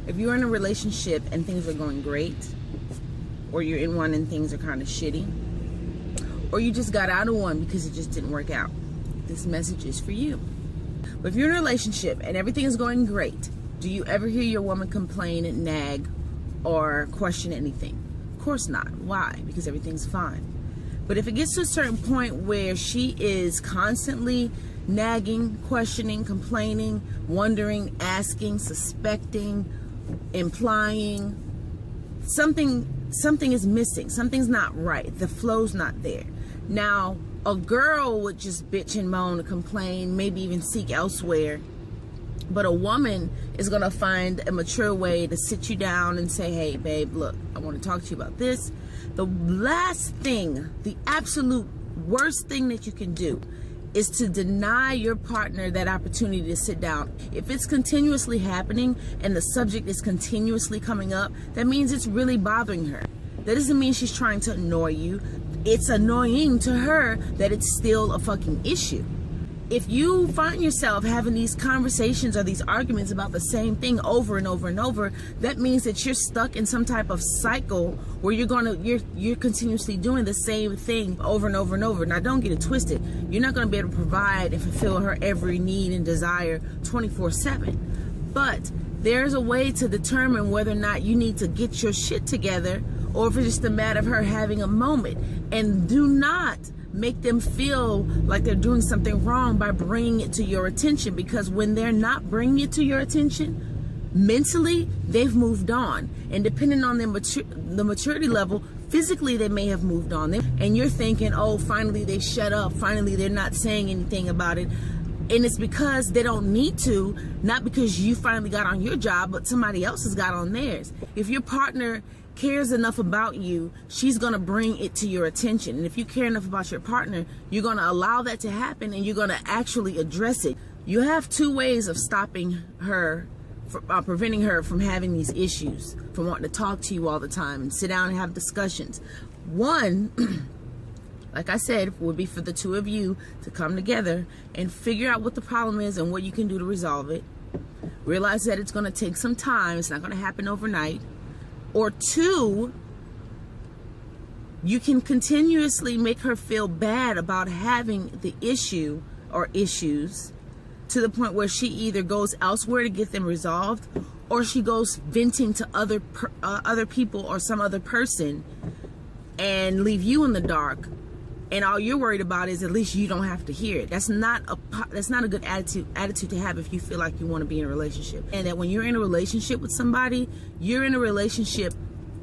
If you're in a relationship and things are going great, or you're in one and things are kind of shitty, or you just got out of one because it just didn't work out, this message is for you. But if you're in a relationship and everything is going great, do you ever hear your woman complain and nag or question anything? Of course not. Why? Because everything's fine. But if it gets to a certain point where she is constantly nagging, questioning, complaining, wondering, asking, suspecting, implying, something is missing, something's not right, the flow's not there. Now, a girl would just bitch and moan and complain, maybe even seek elsewhere. But a woman is going to find a mature way to sit you down and say, hey, babe, look, I want to talk to you about this. The last thing, the absolute worst thing that you can do is to deny your partner that opportunity to sit down. If it's continuously happening and the subject is continuously coming up, that means it's really bothering her. That doesn't mean she's trying to annoy you. It's annoying to her that it's still a fucking issue. If you find yourself having these conversations or these arguments about the same thing over and over and over, that means that you're stuck in some type of cycle where you're continuously doing the same thing over and over and over. Now, don't get it twisted. You're not going to be able to provide and fulfill her every need and desire 24/7. But there's a way to determine whether or not you need to get your shit together, or if it's just a matter of her having a moment. And do not make them feel like they're doing something wrong by bringing it to your attention, because when they're not bringing it to your attention, mentally, they've moved on. And depending on the maturity level, physically, they may have moved on. And you're thinking, oh, finally they shut up. Finally, they're not saying anything about it. And it's because they don't need to, not because you finally got on your job, but somebody else has got on theirs. If your partner cares enough about you, she's going to bring it to your attention. And if you care enough about your partner, you're going to allow that to happen, and you're going to actually address it. You have two ways of stopping her, preventing her from having these issues, from wanting to talk to you all the time and sit down and have discussions. One, like I said, would be for the two of you to come together and figure out what the problem is and what you can do to resolve it. Realize that it's going to take some time. It's not going to happen overnight. Or two, you can continuously make her feel bad about having the issue or issues to the point where she either goes elsewhere to get them resolved, or she goes venting to other people or some other person and leave you in the dark. And all you're worried about is at least you don't have to hear it. That's not a good attitude to have if you feel like you want to be in a relationship. And that when you're in a relationship with somebody, you're in a relationship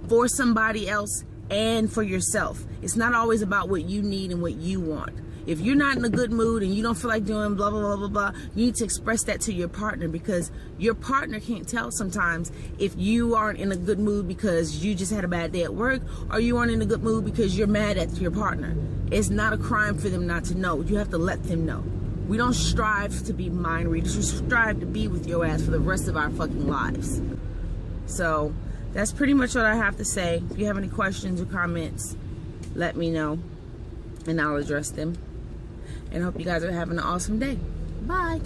for somebody else and for yourself. It's not always about what you need and what you want. If you're not in a good mood and you don't feel like doing blah, blah, blah, blah, blah, you need to express that to your partner, because your partner can't tell sometimes if you aren't in a good mood because you just had a bad day at work, or you aren't in a good mood because you're mad at your partner. It's not a crime for them not to know. You have to let them know. We don't strive to be mind readers. We strive to be with your ass for the rest of our fucking lives. So that's pretty much what I have to say. If you have any questions or comments, let me know and I'll address them. And I hope you guys are having an awesome day. Bye.